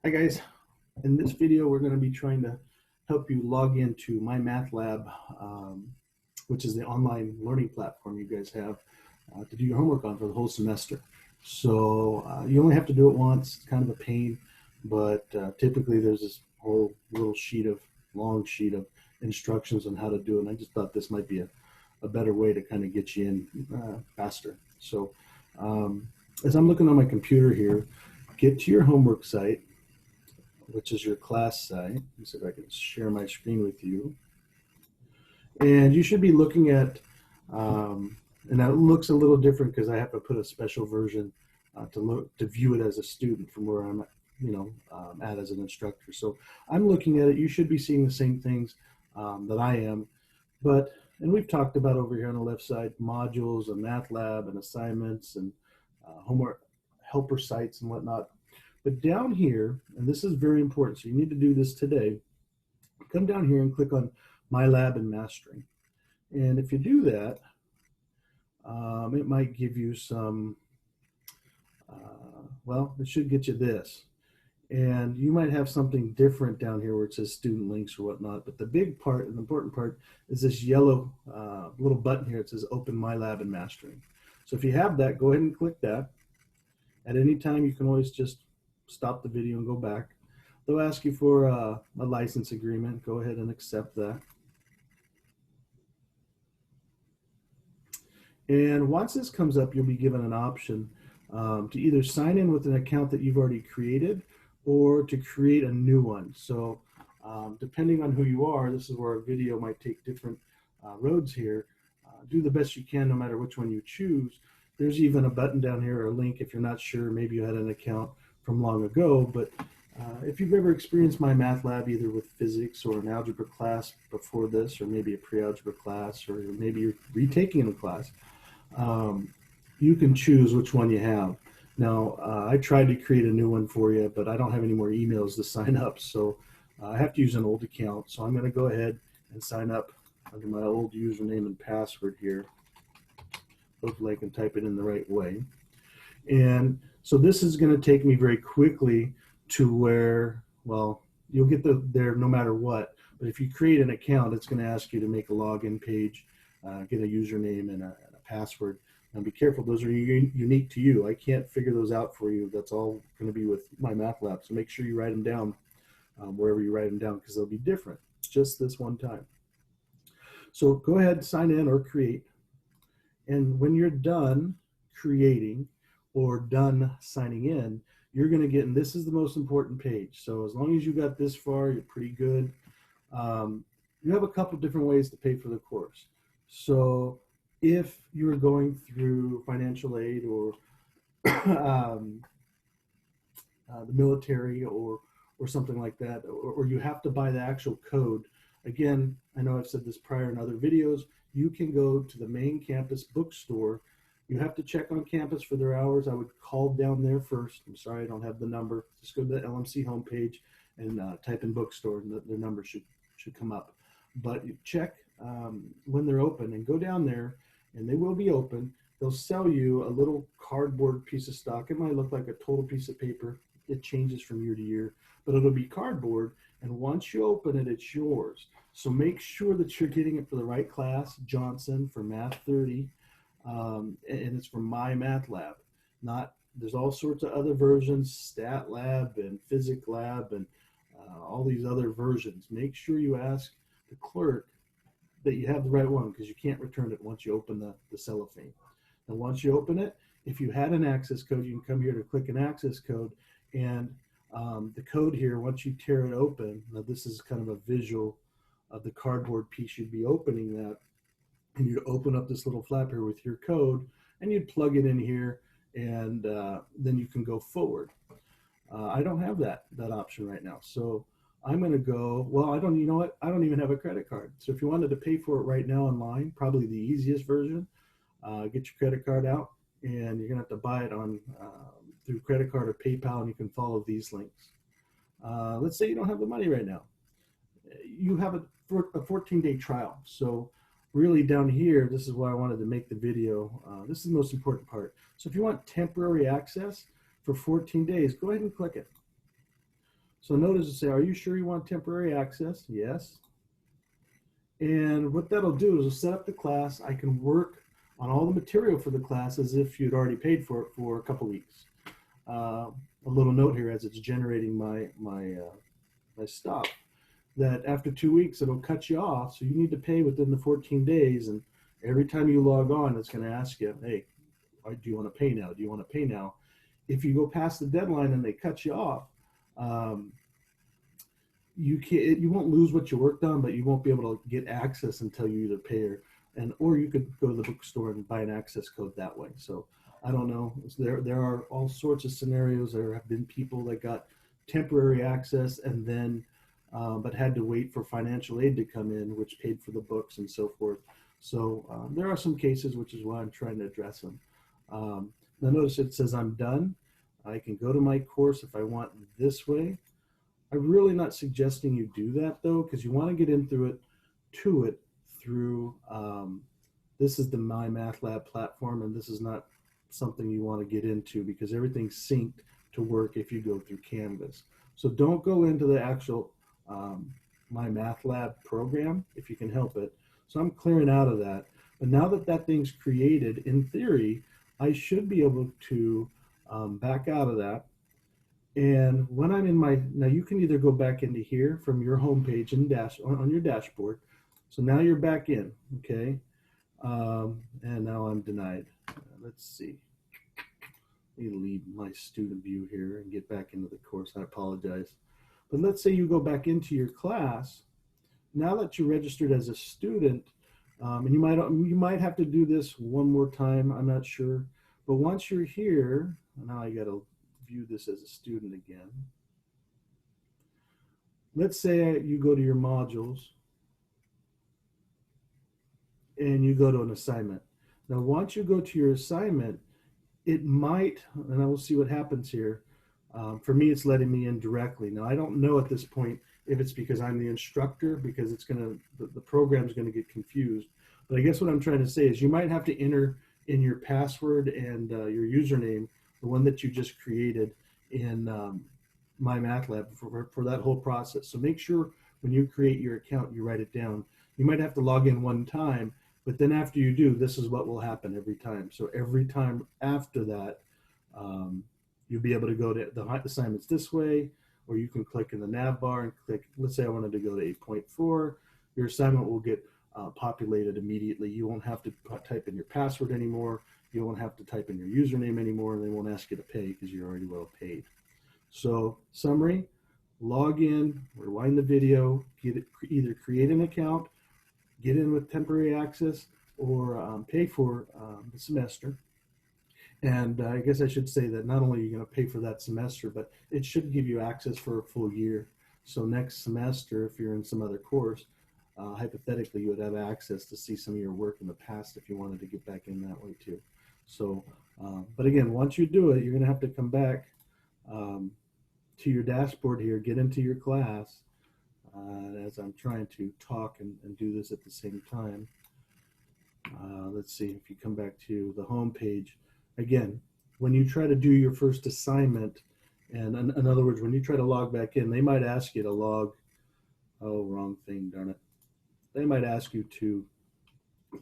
Hi guys, in this video we're going to be trying to help you log into MyMathLab, which is the online learning platform you guys have to do your homework on for the whole semester. So you only have to do it once. It's kind of a pain, but typically there's this whole little long sheet of instructions on how to do it, and I just thought this might be a better way to kind of get you in faster. So as I'm looking on my computer here, get to your homework site, which is your class site. Let me see if I can share my screen with you. And you should be looking at, and now it looks a little different because I have to put a special version to view it as a student from where I'm, at as an instructor. So I'm looking at it. You should be seeing the same things that I am, and we've talked about over here on the left side, modules and MyMathLab and assignments and homework helper sites and whatnot. But down here, and this is very important, so you need to do this today, come down here and click on My Lab and Mastering. And if you do that, it might give you some, it should get you this. And you might have something different down here where it says student links or whatnot. But the big part and the important part is this yellow little button here. It says Open My Lab and Mastering. So if you have that, go ahead and click that. At any time, you can always just stop the video and go back. They'll ask you for a license agreement. Go ahead and accept that. And once this comes up, you'll be given an option to either sign in with an account that you've already created or to create a new one. So depending on who you are, this is where a video might take different roads here. Do the best you can no matter which one you choose. There's even a button down here or a link if you're not sure. Maybe you had an account from long ago, but if you've ever experienced MyMathLab either with physics or an algebra class before this, or maybe a pre-algebra class, or maybe you're retaking a class, you can choose which one you have. Now, I tried to create a new one for you, but I don't have any more emails to sign up, so I have to use an old account. So I'm going to go ahead and sign up under my old username and password here. Hopefully I can type it in the right way. And so this is going to take me very quickly to where, you'll get there no matter what. But if you create an account, it's going to ask you to make a login page, get a username and a password. Now be careful, those are unique to you. I can't figure those out for you. That's all going to be with MyMathLab. So make sure you write them down wherever you write them down, because they'll be different just this one time. So go ahead, sign in or create. And when you're done creating or done signing in, you're going to get, and this is the most important page. So as long as you got this far, you're pretty good. You have a couple different ways to pay for the course. So if you're going through financial aid or the military or something like that, or you have to buy the actual code, again, I know I've said this prior in other videos, you can go to the main campus bookstore. You have to check on campus for their hours. I would call down there first. I'm sorry, I don't have the number. Just go to the LMC homepage and type in bookstore, and their number should come up. But you check when they're open and go down there, and they will be open. They'll sell you a little cardboard piece of stock. It might look like a total piece of paper. It changes from year to year, but it'll be cardboard. And once you open it, it's yours. So make sure that you're getting it for the right class, Johnson for Math 30, and it's for MyMathLab. There's all sorts of other versions, Stat Lab and Physics Lab and all these other versions. Make sure you ask the clerk that you have the right one, because you can't return it once you open the cellophane. And once you open it, if you had an access code, you can come here to click an access code, and the code here, once you tear it open, now this is kind of a visual of the cardboard piece you'd be opening that, and you'd open up this little flap here with your code, and you'd plug it in here, and then you can go forward. I don't have that option right now, so I'm going to go, you know what? I don't even have a credit card. So if you wanted to pay for it right now online, probably the easiest version, get your credit card out, and you're going to have to buy it on through credit card or PayPal, and you can follow these links. Let's say you don't have the money right now. You have a 14-day trial. So really down here, this is why I wanted to make the video. This is the most important part. So if you want temporary access for 14 days, go ahead and click it. So notice to say, are you sure you want temporary access? Yes. And what that'll do is it'll set up the class. I can work on all the material for the class as if you'd already paid for it for a couple weeks. A little note here as it's generating my stuff, that after 2 weeks it'll cut you off, so you need to pay within the 14 days. And every time you log on, it's going to ask you, hey, do you want to pay now? Do you want to pay now? If you go past the deadline and they cut you off, you won't lose what you worked on, but you won't be able to get access until you either pay or you could go to the bookstore and buy an access code that way. So I don't know. There are all sorts of scenarios. There have been people that got temporary access and then but had to wait for financial aid to come in, which paid for the books and so forth. So there are some cases, which is why I'm trying to address them. Now notice it says I'm done. I can go to my course if I want this way. I'm really not suggesting you do that though, because you want to get in through this is the MyMathLab platform, and this is not something you want to get into because everything's synced to work if you go through Canvas. So don't go into the actual MyMathLab program if you can help it. So I'm clearing out of that. But now that that thing's created, in theory, I should be able to back out of that. And when I'm in now you can either go back into here from your home page and on your dashboard. So now you're back in, okay? And now I'm denied. Let's see. Let me leave my student view here and get back into the course. I apologize. But let's say you go back into your class. Now that you're registered as a student, and you might have to do this one more time, I'm not sure. But once you're here, now I got to view this as a student again. Let's say you go to your modules and you go to an assignment. Now, once you go to your assignment, it might, and I will see what happens here. For me, it's letting me in directly. Now, I don't know at this point if it's because I'm the instructor, because it's the program's gonna get confused. But I guess what I'm trying to say is you might have to enter in your password and your username, the one that you just created in MyMathLab for that whole process. So make sure when you create your account, you write it down. You might have to log in one time, but then after you do, this is what will happen every time. So every time after that, you'll be able to go to the assignments this way, or you can click in the nav bar and click, let's say I wanted to go to 8.4, your assignment will get populated immediately. You won't have to type in your password anymore. You won't have to type in your username anymore, and they won't ask you to pay because you're already well paid. So summary, log in, rewind the video, either create an account, get in with temporary access, or pay for the semester. And I guess I should say that not only are you going to pay for that semester, but it should give you access for a full year. So next semester, if you're in some other course, hypothetically, you would have access to see some of your work in the past if you wanted to get back in that way too. So, but again, once you do it, you're going to have to come back to your dashboard here, get into your class, as I'm trying to talk and do this at the same time. Let's see if you come back to the home page. Again, when you try to do your first assignment, and in other words, when you try to log back in, they might ask you to log, oh, wrong thing, darn it. They might ask you to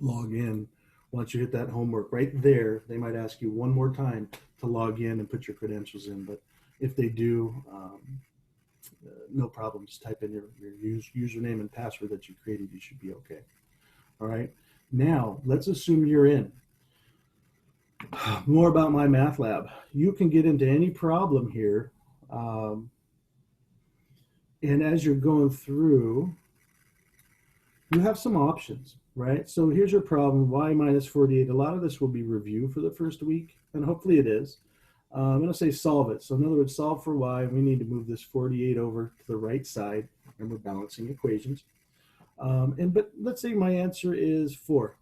log in. Once you hit that homework right there, they might ask you one more time to log in and put your credentials in. But if they do, no problem. Just type in your username and password that you created. You should be okay. All right. Now, let's assume you're in. More about MyMathLab. You can get into any problem here. And as you're going through, you have some options, right? So here's your problem, y minus 48. A lot of this will be review for the first week, and hopefully it is. I'm going to say solve it. So in other words, solve for y. We need to move this 48 over to the right side, and we're balancing equations. But let's say my answer is 4.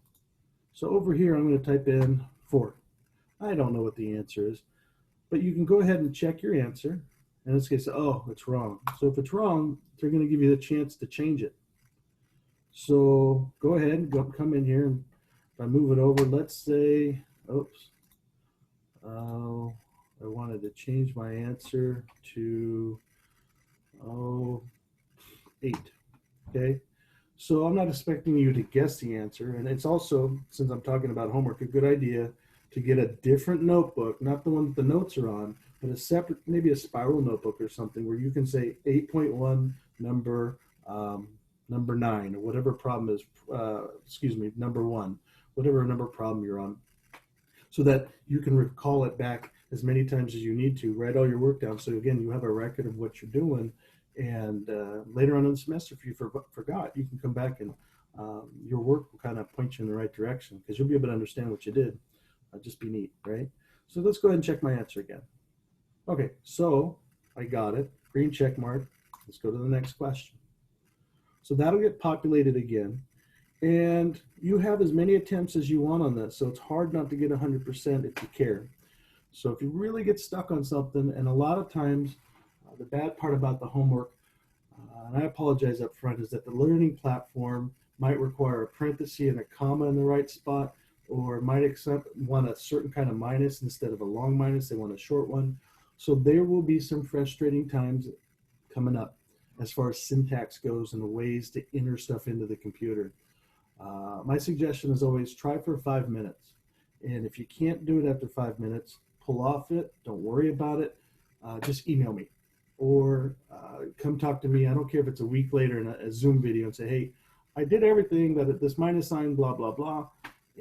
So over here, I'm going to type in 4. I don't know what the answer is, but you can go ahead and check your answer. In this case, oh, it's wrong. So if it's wrong, they're going to give you the chance to change it. So go ahead and come in here, and if I move it over, let's say, oops, I wanted to change my answer to Oh, 8. Okay. So I'm not expecting you to guess the answer. And it's also, since I'm talking about homework, a good idea to get a different notebook, not the one that the notes are on, but a separate, maybe a spiral notebook or something where you can say 8.1 number number 9 or whatever problem is, excuse me, number 1, whatever number problem you're on, so that you can recall it back as many times as you need to. Write all your work down. So again, you have a record of what you're doing. And later on in the semester, if you forgot, you can come back and your work will kind of point you in the right direction because you'll be able to understand what you did. Just be neat, right? So let's go ahead and check my answer again. Okay, so I got it. Green check mark. Let's go to the next question. So that'll get populated again. And you have as many attempts as you want on this. So it's hard not to get 100% if you care. So if you really get stuck on something, and a lot of times the bad part about the homework, and I apologize up front, is that the learning platform might require a parenthesis and a comma in the right spot, or might want a certain kind of minus instead of a long minus. They want a short one. So there will be some frustrating times coming up as far as syntax goes and the ways to enter stuff into the computer. My suggestion is always try for 5 minutes. And if you can't do it after 5 minutes, pull off it. Don't worry about it. Just email me or come talk to me. I don't care if it's a week later in a Zoom video and say, hey, I did everything, but this minus sign, blah, blah, blah.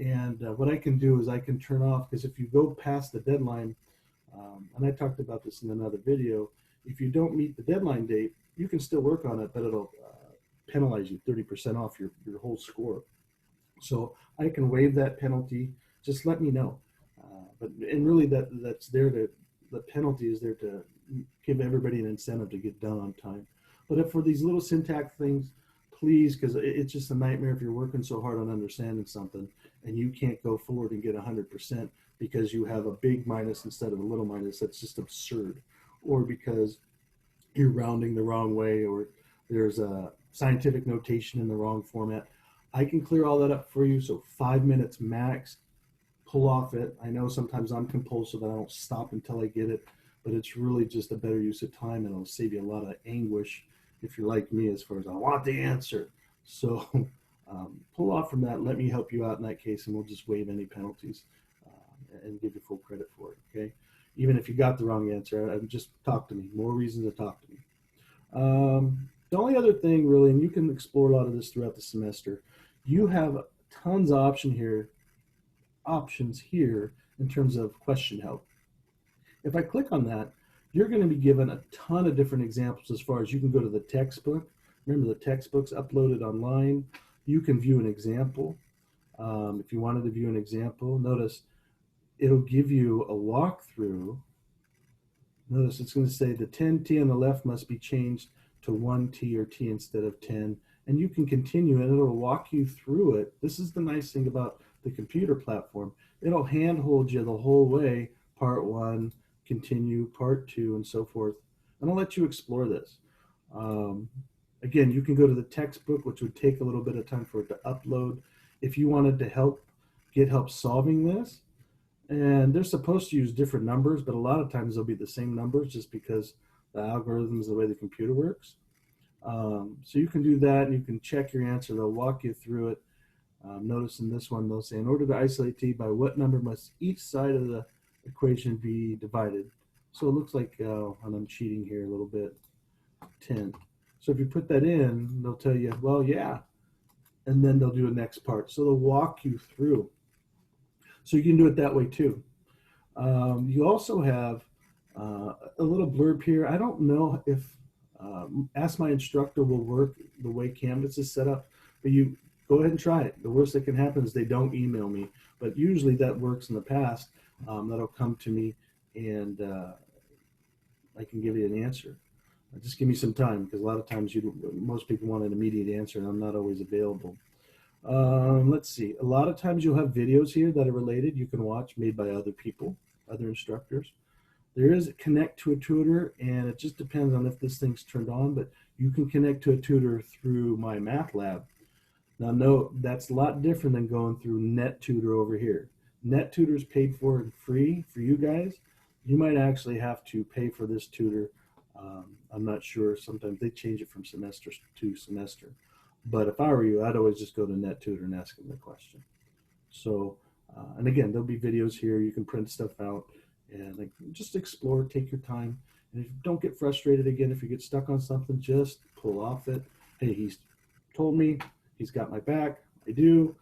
And what I can do is I can turn off, because if you go past the deadline, and I talked about this in another video, if you don't meet the deadline date, you can still work on it, but it'll penalize you 30% off your whole score. So I can waive that penalty. Just let me know. And really that's there to, the penalty is there to give everybody an incentive to get done on time. But if for these little syntax things, please, because it's just a nightmare if you're working so hard on understanding something and you can't go forward and get 100% because you have a big minus instead of a little minus. That's just absurd. Or because you're rounding the wrong way, or there's a scientific notation in the wrong format. I can clear all that up for you. So 5 minutes max, pull off it. I know sometimes I'm compulsive and I don't stop until I get it, but it's really just a better use of time, and it'll save you a lot of anguish if you're like me as far as I want the answer. So pull off from that. Let me help you out in that case, and we'll just waive any penalties and give you full credit for it, okay? Even if you got the wrong answer, just talk to me. More reason to talk to me. The only other thing really, and you can explore a lot of this throughout the semester, you have tons of options here in terms of question help. If I click on that, you're going to be given a ton of different examples as far as you can go to the textbook. Remember, the textbook's uploaded online. You can view an example. If you wanted to view an example, notice it'll give you a walkthrough. Notice it's going to say the 10t on the left must be changed to 1t or t instead of 10. And you can continue, and it'll walk you through it. This is the nice thing about the computer platform. It'll handhold you the whole way, part 1, continue, part 2, and so forth. And I'll let you explore this. Again, you can go to the textbook, which would take a little bit of time for it to upload. If you wanted to get help solving this, and they're supposed to use different numbers, but a lot of times they'll be the same numbers just because the algorithm is the way the computer works. So you can do that, and you can check your answer. They'll walk you through it. Notice in this one, they'll say, in order to isolate t, by what number must each side of the equation be divided? So it looks like, and I'm cheating here a little bit, 10. So if you put that in, they'll tell you, well, yeah. And then they'll do a next part. So they'll walk you through. So you can do it that way too. You also have a little blurb here. I don't know if Ask My Instructor will work the way Canvas is set up, but you go ahead and try it. The worst that can happen is they don't email me, but usually that works in the past. That'll come to me, and I can give you an answer. Just give me some time, because a lot of times most people want an immediate answer, and I'm not always available. Let's see. A lot of times you'll have videos here that are related you can watch, made by other people, other instructors. There is a connect to a tutor, and it just depends on if this thing's turned on, but you can connect to a tutor through MyMathLab. Now note, that's a lot different than going through NetTutor over here. NetTutor is paid for and free for you guys. You might actually have to pay for this tutor I'm not sure. Sometimes they change it from semester to semester. But if I were you, I'd always just go to NetTutor and ask them the question. So, and again, there'll be videos here. You can print stuff out and like, just explore, take your time. And if you don't get frustrated again, if you get stuck on something, just pull off it. Hey, he's told me, he's got my back. I do,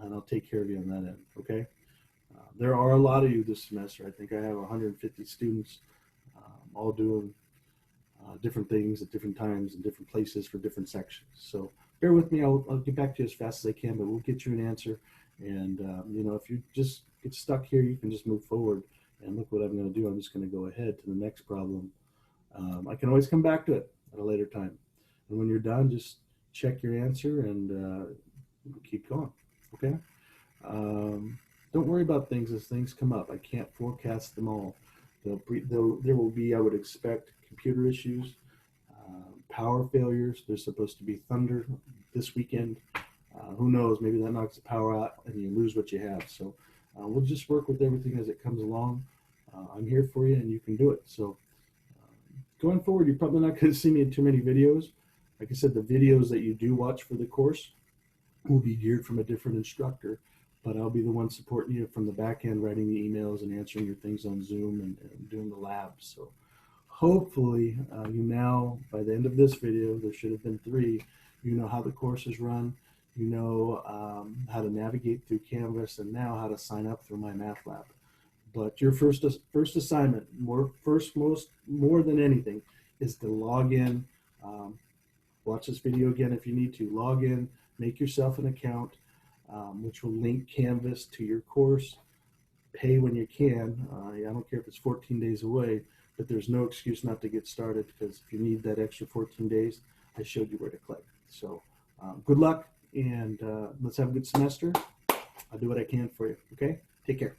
and I'll take care of you on that end. Okay. There are a lot of you this semester. I think I have 150 students, all doing different things at different times in different places for different sections. So bear with me. I'll get back to you as fast as I can, but we'll get you an answer. And, you know, if you just get stuck here, you can just move forward. And look what I'm going to do. I'm just going to go ahead to the next problem. I can always come back to it at a later time. And when you're done, just check your answer and keep going. Okay? Don't worry about things as things come up. I can't forecast them all. There will be, I would expect, computer issues, power failures. There's supposed to be thunder this weekend. Who knows? Maybe that knocks the power out and you lose what you have. So we'll just work with everything as it comes along. I'm here for you and you can do it. So going forward, you're probably not going to see me in too many videos. Like I said, the videos that you do watch for the course will be geared from a different instructor, but I'll be the one supporting you from the back end, writing the emails and answering your things on Zoom and doing the labs. So hopefully you now, by the end of this video, there should have been 3, you know how the course is run, you know how to navigate through Canvas, and now how to sign up through MyMathLab. But your first assignment, more than anything, is to log in. Watch this video again if you need to. Log in, make yourself an account, which will link Canvas to your course. Pay when you can. I don't care if it's 14 days away, but there's no excuse not to get started, because if you need that extra 14 days, I showed you where to click. So good luck, and let's have a good semester. I'll do what I can for you. Okay? Take care.